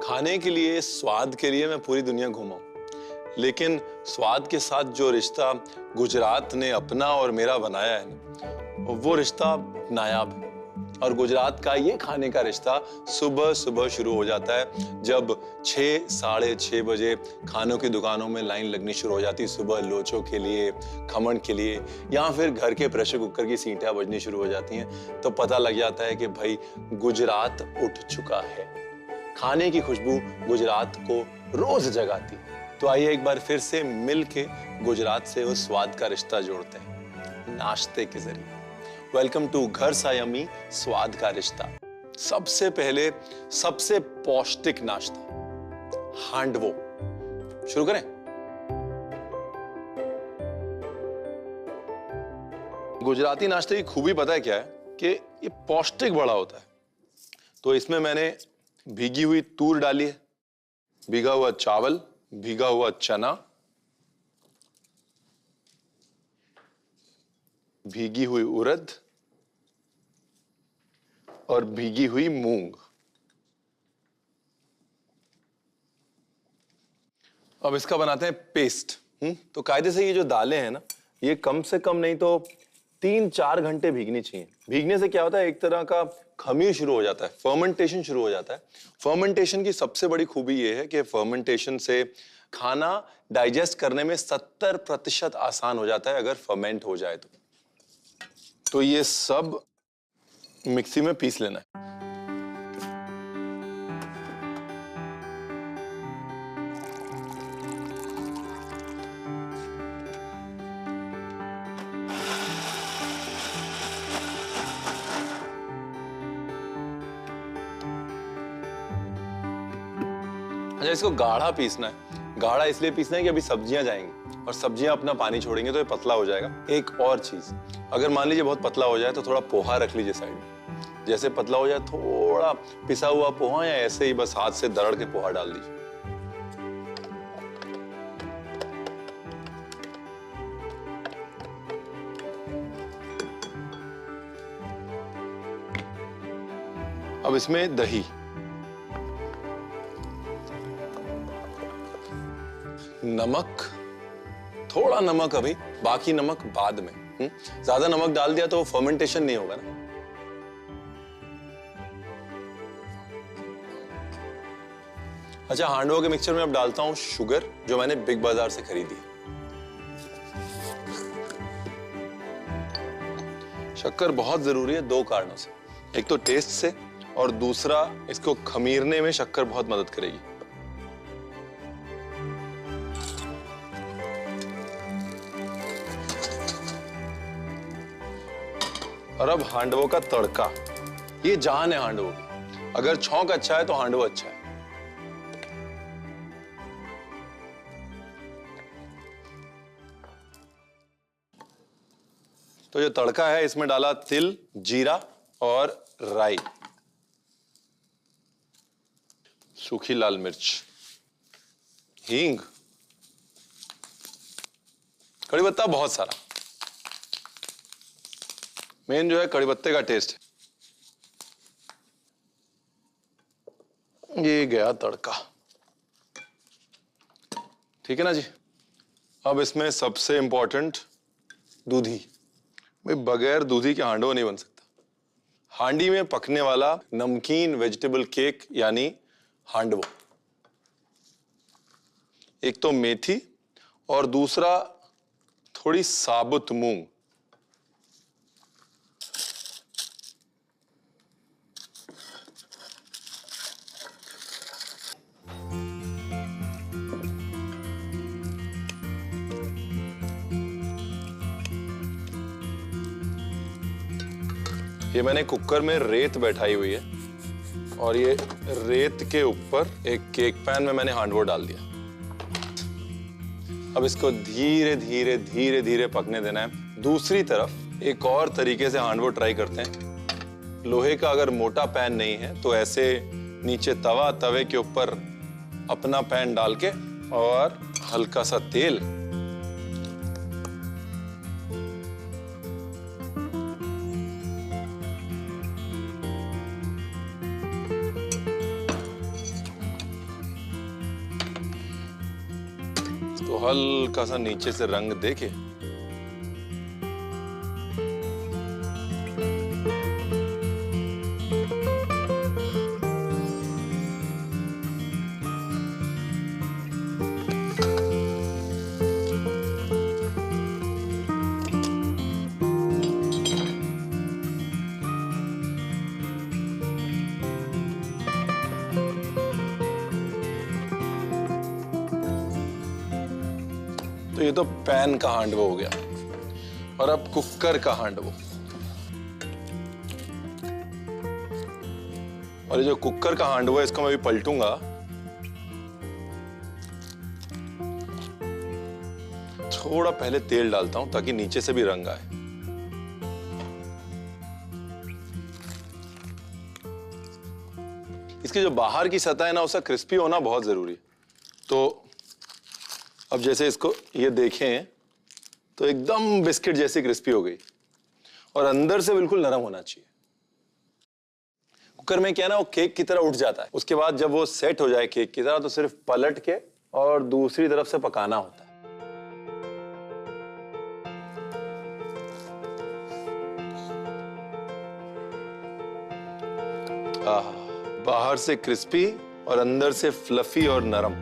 खाने के लिए, स्वाद के लिए मैं पूरी दुनिया घूमा हूं, लेकिन स्वाद के साथ जो रिश्ता गुजरात ने अपना और मेरा बनाया है ना, वो रिश्ता नायाब है। और गुजरात का ये खाने का रिश्ता सुबह सुबह शुरू हो जाता है, जब 6 साढ़े 6 बजे खानों की दुकानों में लाइन लगनी शुरू हो जाती है, सुबह लोचों के लिए, खमण के लिए, या फिर घर के प्रेशर कुकर की सीटियां बजनी शुरू हो जाती हैं। तो पता लग जाता है कि भाई गुजरात उठ चुका है। खाने की खुशबू गुजरात को रोज जगाती है। तो आइए एक बार फिर से मिल के गुजरात से उस स्वाद का रिश्ता जोड़ते हैं नाश्ते के जरिए। वेलकम टू घर सा यम्मी, स्वाद का रिश्ता। सबसे पहले सबसे पौष्टिक नाश्ता हांडवो। शुरू करें। गुजराती नाश्ते की खूबी पता है क्या है कि ये पौष्टिक बड़ा होता है। तो इसमें मैंने भीगी हुई तूर डाली है, भीगा हुआ चावल, भीगा हुआ चना, भीगी हुई उड़द और भीगी हुई मूंग। अब इसका बनाते हैं पेस्ट। तो कायदे से ये जो दालें हैं ना, ये कम से कम नहीं तो 3-4 घंटे भीगनी चाहिए। भीगने से क्या होता है, एक तरह का खमीर शुरू हो जाता है, फर्मेंटेशन शुरू हो जाता है। फर्मेंटेशन की सबसे बड़ी खूबी ये है कि फर्मेंटेशन से खाना डाइजेस्ट करने में 70% आसान हो जाता है अगर फर्मेंट हो जाए तो ये सब मिक्सी में पीस लेना है। अच्छा, इसको गाढ़ा पीसना है। गाढ़ा इसलिए पीसना है कि अभी सब्जियां जाएंगी और सब्जियां अपना पानी छोड़ेंगे तो ये पतला हो जाएगा। एक और चीज, अगर मान लीजिए बहुत पतला हो जाए तो थोड़ा पोहा रख लीजिए साइड में। जैसे पतला हो जाए थोड़ा पिसा हुआ पोहा, या ऐसे ही बस हाथ से दरड़ के पोहा डाल दीजिए। अब इसमें दही, नमक, थोड़ा नमक अभी, बाकी नमक बाद में। ज्यादा नमक डाल दिया तो फर्मेंटेशन नहीं होगा ना। अच्छा, हांडवो के मिक्सचर में अब डालता हूं शुगर, जो मैंने बिग बाजार से खरीदी है। शक्कर बहुत जरूरी है 2 कारणों से। एक तो टेस्ट से, और दूसरा इसको खमीरने में शक्कर बहुत मदद करेगी। और अब हांडवो का तड़का, ये जान है हांडवो की। अगर छौंक अच्छा है तो हांडवो अच्छा है। तो जो तड़का है इसमें डाला तिल, जीरा और राई, सूखी लाल मिर्च, हींग, कड़ी पत्ता बहुत सारा। मेन जो है कड़ी पत्ते का टेस्ट है। ये गया तड़का, ठीक है ना जी। अब इसमें सबसे इंपॉर्टेंट दूधी। भाई बगैर दूधी के हांडवो नहीं बन सकता। हांडी में पकने वाला नमकीन वेजिटेबल केक यानी हांडवो। एक तो मेथी और दूसरा थोड़ी साबुत मूंग। ये मैंने कुकर में रेत बैठाई हुई है, और ये रेत के ऊपर एक केक पैन में मैंने हांडवो डाल दिया। अब इसको धीरे धीरे धीरे धीरे पकने देना है। दूसरी तरफ एक और तरीके से हांडवो ट्राई करते हैं। लोहे का अगर मोटा पैन नहीं है तो ऐसे नीचे तवा, तवे के ऊपर अपना पैन डाल के और हल्का सा तेल, हल्का सा नीचे से रंग देके तो ये तो पैन का हांडवा हो गया। और अब कुकर का हांडवा। और ये जो कुकर का हांडवा है इसको मैं भी पलटूंगा। थोड़ा पहले तेल डालता हूं ताकि नीचे से भी रंग आए। इसकी जो बाहर की सतह है ना उसका क्रिस्पी होना बहुत जरूरी है। तो अब जैसे इसको ये देखें तो एकदम बिस्किट जैसी क्रिस्पी हो गई और अंदर से बिल्कुल नरम होना चाहिए। कुकर में क्या है ना वो केक की तरह उठ जाता है। उसके बाद जब वो सेट हो जाए केक की तरह तो सिर्फ पलट के और दूसरी तरफ से पकाना होता है। बाहर से क्रिस्पी और अंदर से फ्लफी और नरम।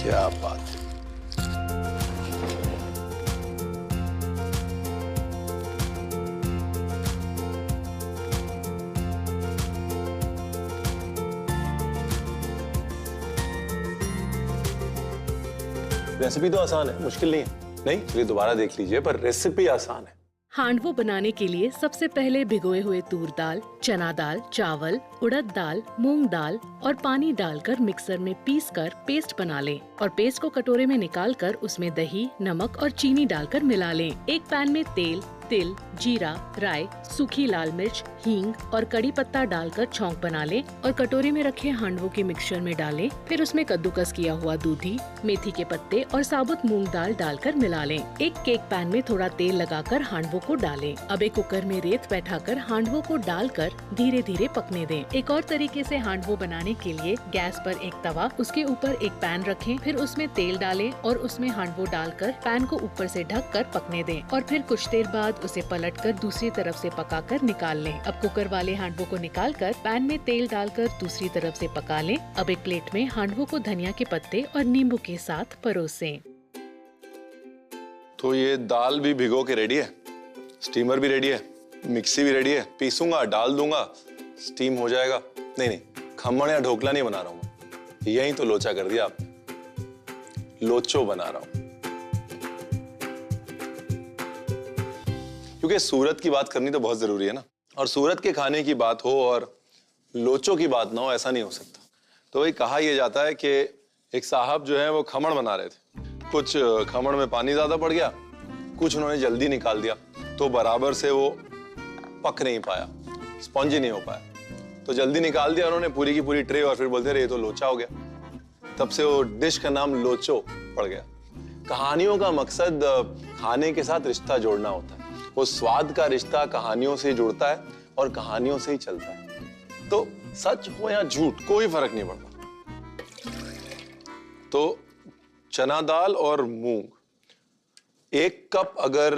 क्या बात है। रेसिपी तो आसान है, मुश्किल नहीं है। नहीं चलिए दोबारा देख लीजिए, पर रेसिपी आसान है। हांडवो बनाने के लिए सबसे पहले भिगोए हुए तूर दाल, चना दाल, चावल, उड़द दाल, मूंग दाल और पानी डालकर मिक्सर में पीसकर पेस्ट बना लें और पेस्ट को कटोरे में निकालकर उसमें दही, नमक और चीनी डालकर मिला लें। एक पैन में तेल, तिल, जीरा, राई, सूखी लाल मिर्च, हींग और कड़ी पत्ता डालकर छौंक बना लें और कटोरे में रखे हांडवो के मिक्सचर में डालें। फिर उसमें कद्दूकस किया हुआ दूधी, मेथी के पत्ते और साबुत मूंग दाल डालकर मिला लें। एक केक पैन में थोड़ा तेल लगाकर हांडवो को डालें। अब एक कुकर में रेत बैठाकर हांडवो को डालकर धीरे धीरे पकने दें। एक और तरीके से हांडवो बनाने के लिए गैस पर एक तवा, उसके ऊपर एक पैन रखें, फिर उसमें तेल डालें और उसमें हांडवो डालकर पैन को ऊपर से ढककर पकने दें और फिर कुछ देर बाद उसे पलटकर दूसरी तरफ से पकाकर निकाल लें। अब कुकर वाले हांडवो को निकालकर पैन में तेल डालकर दूसरी तरफ से पका लें। अब एक प्लेट में हांडवो को धनिया के पत्ते और नींबू के साथ परोसें। तो ये दाल भी भिगो के रेडी है, स्टीमर भी रेडी है, मिक्सी भी रेडी है। पीसूंगा, डाल दूंगा, स्टीम हो जाएगा। नहीं नहीं, खमण या ढोकला नहीं बना रहा हूँ मैं, यही तो लोचा कर दिया आपने। लोचो बना रहा हूँ। क्योंकि सूरत की बात करनी तो बहुत जरूरी है ना, और सूरत के खाने की बात हो और लोचो की बात ना हो, ऐसा नहीं हो सकता। तो वही कहा यह जाता है कि एक साहब जो है वो खमण बना रहे थे। कुछ खमण में पानी ज्यादा पड़ गया, कुछ उन्होंने जल्दी निकाल दिया, तो बराबर से वो पक नहीं पाया, स्पॉन्जी नहीं हो पाया। तो जल्दी निकाल दिया उन्होंने पूरी की पूरी ट्रे और फिर बोलते रहे ये तो लोचा हो गया। तब से वो डिश का नाम लोचो पड़ गया। कहानियों का मकसद खाने के साथ रिश्ता जोड़ना होता है। वो स्वाद का रिश्ता कहानियों से जुड़ता है और कहानियों से ही चलता है। तो सच हो या झूठ कोई फर्क नहीं पड़ता। तो चना दाल और मूंग, 1 कप अगर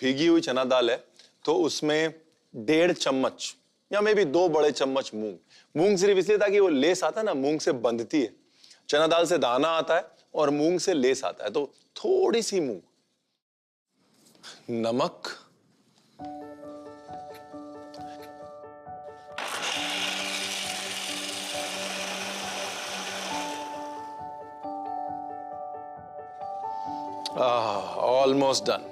भीगी हुई चना दाल है तो उसमें 1.5 चम्मच या मे भी 2 बड़े चम्मच मूंग। मूंग सिर्फ इसलिए ताकि वो लेस आता है ना, मूंग से बंधती है। चना दाल से दाना आता है और मूंग से लेस आता है, तो थोड़ी सी मूंग। नमक, almost done.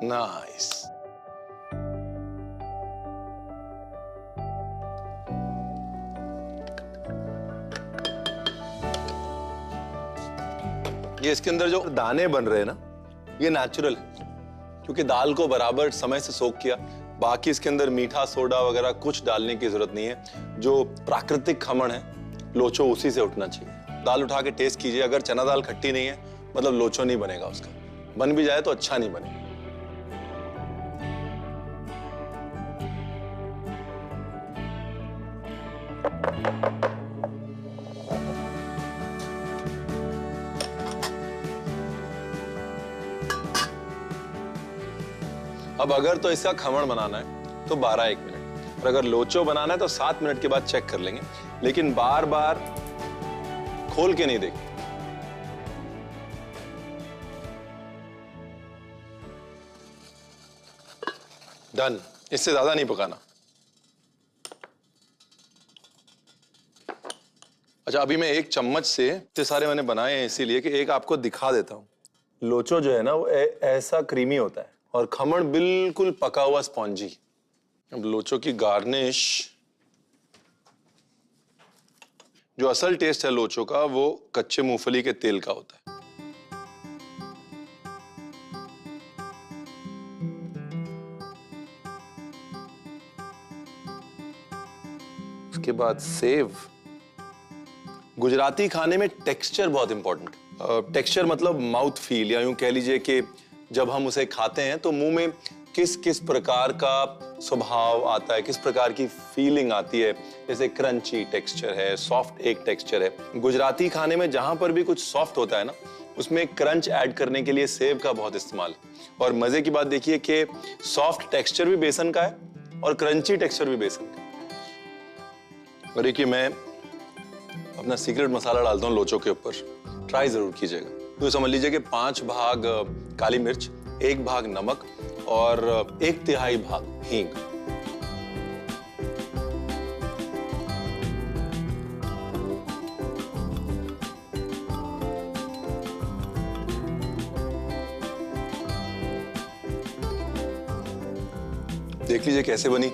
Nice. ये इसके अंदर जो दाने बन रहे हैं ना, ये नेचुरल है क्योंकि दाल को बराबर समय से सोक किया। बाकी इसके अंदर मीठा सोडा वगैरह कुछ डालने की जरूरत नहीं है। जो प्राकृतिक खमण है लोचो उसी से उठना चाहिए। दाल उठा के टेस्ट कीजिए, अगर चना दाल खट्टी नहीं है मतलब लोचो नहीं बनेगा उसका, बन भी जाए तो अच्छा नहीं बनेगा। अब अगर तो इसका खमण बनाना है तो 12-1 मिनट, और अगर लोचो बनाना है तो 7 मिनट के बाद चेक कर लेंगे, लेकिन बार बार खोल के नहीं देखें। डन, इससे ज्यादा नहीं पकाना। अच्छा, अभी मैं एक चम्मच से, इतने सारे मैंने बनाए हैं इसीलिए कि एक आपको दिखा देता हूं। लोचो जो है ना वो ऐसा क्रीमी होता है और खमण बिल्कुल पका हुआ स्पॉन्जी। अब लोचो की गार्निश, जो असल टेस्ट है लोचो का वो कच्चे मूंगफली के तेल का होता है। उसके बाद सेव। गुजराती खाने में टेक्सचर बहुत इंपॉर्टेंट। टेक्सचर मतलब माउथ फील, या यूं कह लीजिए कि जब हम उसे खाते हैं तो मुंह में किस किस प्रकार का स्वभाव आता है, किस प्रकार की फीलिंग आती है। जैसे क्रंची टेक्सचर है, सॉफ्ट एक टेक्सचर है। गुजराती खाने में जहां पर भी कुछ सॉफ्ट होता है ना, उसमें क्रंच ऐड करने के लिए सेव का बहुत इस्तेमाल है। और मजे की बात देखिए कि सॉफ्ट टेक्सचर भी बेसन का है और क्रंची टेक्सचर भी बेसन का है। और देखिए मैं अपना सीक्रेट मसाला डालता हूँ लोचो के ऊपर, ट्राई जरूर कीजिएगा। तो समझ लीजिए कि 5 भाग काली मिर्च, 1 भाग नमक और 1/3 भाग हींग। देख लीजिए कैसे बनी,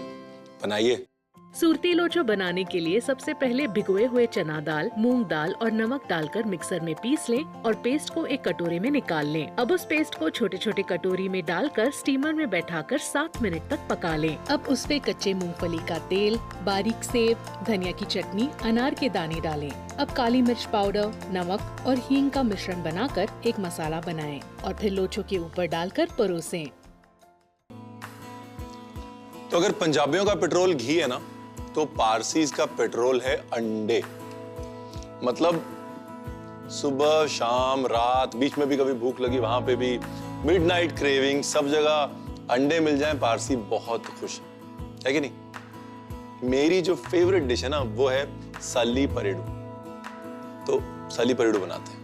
बनाइए। सूरती लोचो बनाने के लिए सबसे पहले भिगोए हुए चना दाल, मूंग दाल और नमक डालकर मिक्सर में पीस लें और पेस्ट को एक कटोरे में निकाल लें। अब उस पेस्ट को छोटे छोटे कटोरी में डालकर स्टीमर में बैठाकर 7 मिनट तक पका लें। अब उसमें कच्चे मूंगफली का तेल, बारीक सेव, धनिया की चटनी, अनार के दाने डालें। अब काली मिर्च पाउडर, नमक और हींग का मिश्रण बनाकर एक मसाला बनाएं और फिर लोचो के ऊपर डालकर परोसें। तो अगर पंजाबियों का पेट्रोल घी है ना, तो पारसीज का पेट्रोल है अंडे। मतलब सुबह शाम रात, बीच में भी कभी भूख लगी वहां पे भी, मिडनाइट क्रेविंग, सब जगह अंडे मिल जाएं, पारसी बहुत खुश है कि नहीं। मेरी जो फेवरेट डिश है ना वो है सली परेडू। तो सली परेडू बनाते हैं।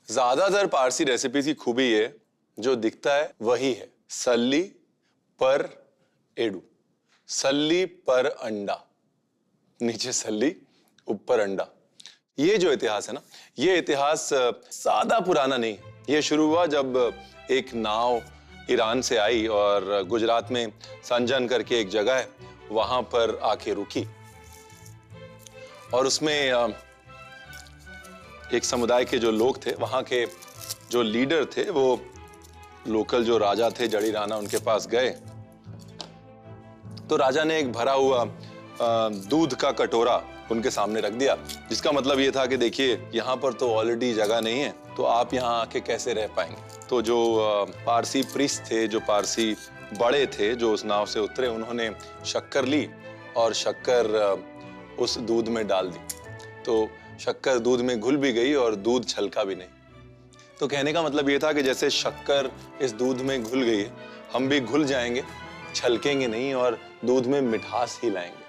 ज्यादातर पारसी रेसिपीज की खूबी है, जो दिखता है वही है, सल्ली पर एडू। सल्ली पर अंडा, नीचे सल्ली ऊपर अंडा। ये जो इतिहास है ना, ये इतिहास ज्यादा पुराना नहीं। ये शुरू हुआ जब एक नाव ईरान से आई और गुजरात में संजन करके एक जगह है, वहां पर आके रुकी और उसमें एक समुदाय के जो लोग थे, वहां के जो लीडर थे, वो लोकल जो राजा थे जड़ी राणा, उनके पास गए। तो राजा ने एक भरा हुआ दूध का कटोरा उनके सामने रख दिया, जिसका मतलब ये था कि देखिए यहाँ पर तो ऑलरेडी जगह नहीं है, तो आप यहाँ आके कैसे रह पाएंगे। तो जो पारसी प्रीस्ट थे, जो पारसी बड़े थे जो उस नाव से उतरे, उन्होंने शक्कर ली और शक्कर उस दूध में डाल दी। तो शक्कर दूध में घुल भी गई और दूध छलका भी नहीं। तो कहने का मतलब ये था कि जैसे शक्कर इस दूध में घुल गई है, हम भी घुल जाएंगे, छलकेंगे नहीं और दूध में मिठास ही लाएंगे।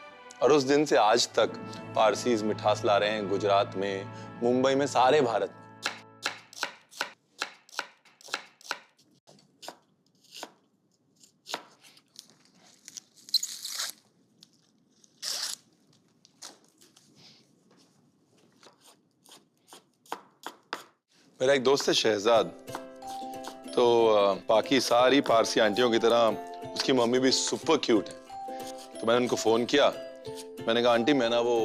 और उस दिन से आज तक पारसीज मिठास ला रहे हैं, गुजरात में, मुंबई में, सारे भारत में। मेरा एक दोस्त है शहजाद, तो बाकी सारी पारसी आंटियों की तरह उसकी मम्मी भी सुपर क्यूट है। तो मैंने उनको फोन किया। मैंने कहा आंटी मैं ना वो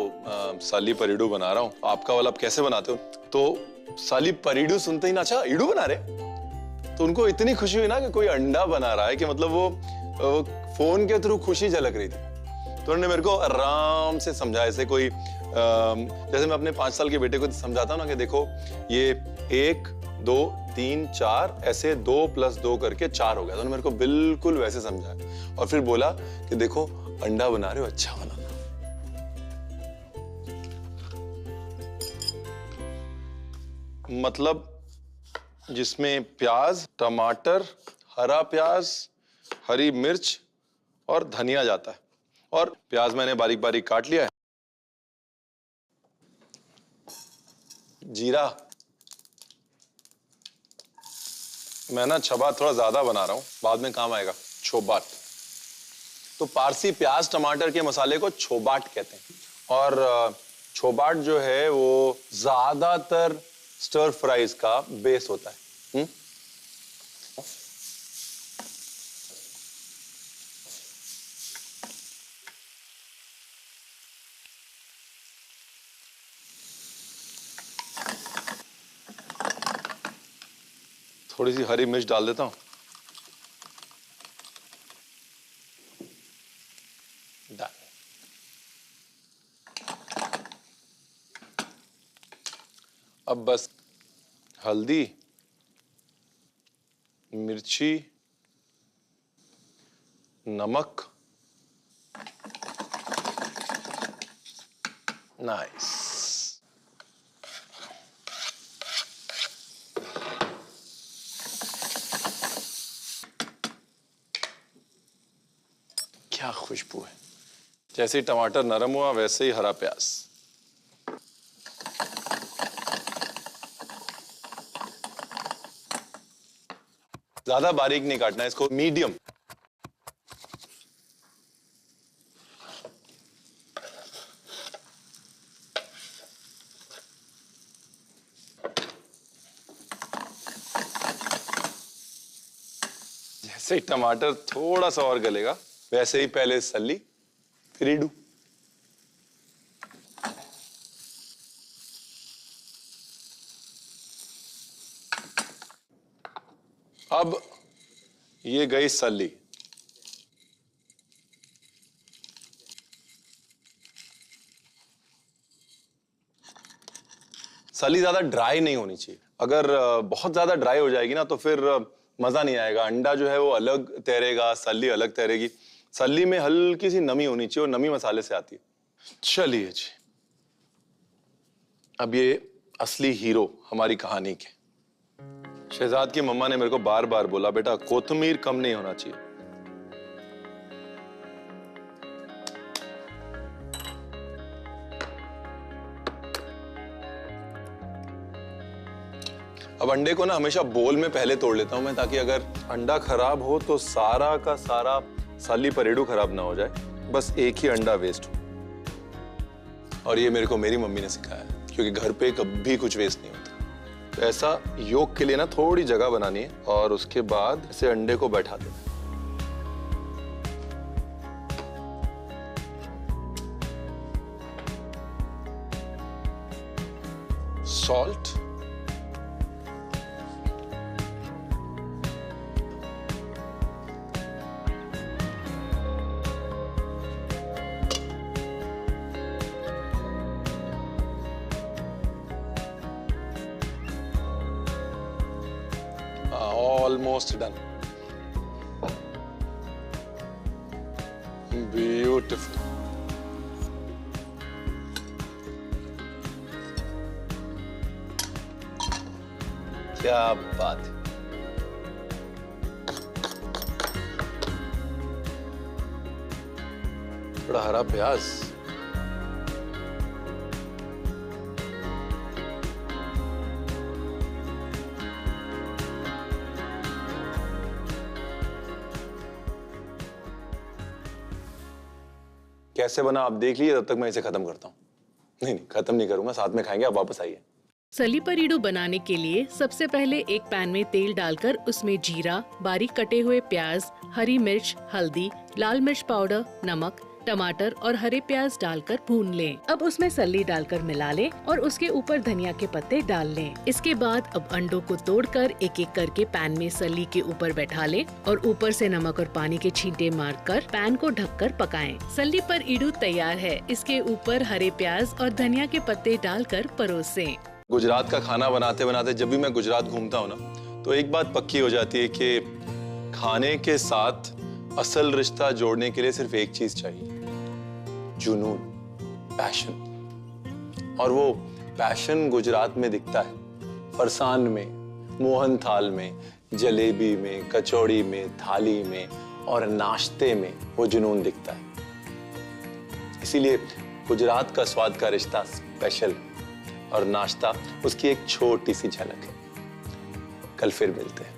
साली परीडू बना रहा हूँ, आपका वाला आप कैसे बनाते हो? तो साली परीडू सुनते ही ना, अच्छा ईडू बना रहे। तो उनको इतनी खुशी हुई ना कि कोई अंडा बना रहा है, कि मतलब वो फोन के थ्रू खुशी झलक रही थी। तो उन्होंने मेरे को आराम से समझाया, ऐसे कोई जैसे मैं अपने 5 साल के बेटे को समझाता हूँ ना कि देखो ये 1 2 3 4 ऐसे 2 + 2 करके 4 हो गया। तो उन्होंने मेरे को बिल्कुल वैसे समझाया और फिर बोला कि देखो अंडा बना रहे हो, अच्छा बनाना। मतलब जिसमें प्याज, टमाटर, हरा प्याज, हरी मिर्च और धनिया जाता है। और प्याज मैंने बारीक बारीक काट लिया है। जीरा मैं ना छबात थोड़ा ज्यादा बना रहा हूं, बाद में काम आएगा। छोबाट, तो पारसी प्याज टमाटर के मसाले को छोबाट कहते हैं। और छोबाट जो है वो ज्यादातर स्टर फ्राइज का बेस होता है। थोड़ी सी हरी मिर्च डाल देता हूं। डाल। अब बस हल्दी, मिर्ची, नमक, नाइस। क्या खुशबू है। जैसे ही टमाटर नरम हुआ वैसे ही हरा प्याज। ज्यादा बारीक नहीं काटना है इसको, मीडियम। जैसे ही टमाटर थोड़ा सा और गलेगा वैसे ही पहले सल्ली फिर ईडू। अब ये गई सल्ली। सली ज्यादा ड्राई नहीं होनी चाहिए। अगर बहुत ज्यादा ड्राई हो जाएगी ना तो फिर मजा नहीं आएगा। अंडा जो है वो अलग तैरेगा, सली अलग तैरेगी। सली में हल्की सी नमी होनी चाहिए और नमी मसाले से आती है। चलिए जी, अब ये असली हीरो हमारी कहानी के। शहजाद की मम्मा ने मेरे को बार बार बोला बेटा कोथिमीर कम नहीं होना चाहिए। अब अंडे को ना हमेशा बोल में पहले तोड़ लेता हूं मैं, ताकि अगर अंडा खराब हो तो सारा का सारा साली परेडू खराब ना हो जाए, बस एक ही अंडा वेस्ट हो। और ये मेरे को मेरी मम्मी ने सिखाया है, क्योंकि घर पे कभी कुछ वेस्ट नहीं होता। तो ऐसा योग के लिए ना थोड़ी जगह बनानी है और उसके बाद ऐसे अंडे को बैठा देना। Salt, almost done. Beautiful. क्या बात है। थोड़ा हरा प्याज, कैसे बना आप देख लीजिए, तब तक मैं इसे खत्म करता हूँ। नहीं नहीं, खत्म नहीं करूंगा, साथ में खाएंगे। आप वापस आइए। सली परीडू बनाने के लिए सबसे पहले एक पैन में तेल डालकर उसमें जीरा, बारीक कटे हुए प्याज, हरी मिर्च, हल्दी, लाल मिर्च पाउडर, नमक, टमाटर और हरे प्याज डालकर भून लें। अब उसमें सल्ली डालकर मिला लें और उसके ऊपर धनिया के पत्ते डाल लें। इसके बाद अब अंडों को तोड़कर एक एक करके पैन में सल्ली के ऊपर बैठा लें और ऊपर से नमक और पानी के छींटे मारकर पैन को ढककर पकाएं। सल्ली पर ईडू तैयार है। इसके ऊपर हरे प्याज और धनिया के पत्ते डालकर परोसें। गुजरात का खाना बनाते बनाते जब भी मैं गुजरात घूमता हूँ ना, तो एक बात पक्की हो जाती है कि खाने के साथ असल रिश्ता जोड़ने के लिए सिर्फ एक चीज चाहिए, जुनून, पैशन। और वो पैशन गुजरात में दिखता है। फरसान में, मोहन थाल में, जलेबी में, कचौड़ी में, थाली में और नाश्ते में वो जुनून दिखता है। इसीलिए गुजरात का स्वाद का रिश्ता स्पेशल है और नाश्ता उसकी एक छोटी सी झलक है। कल फिर मिलते हैं।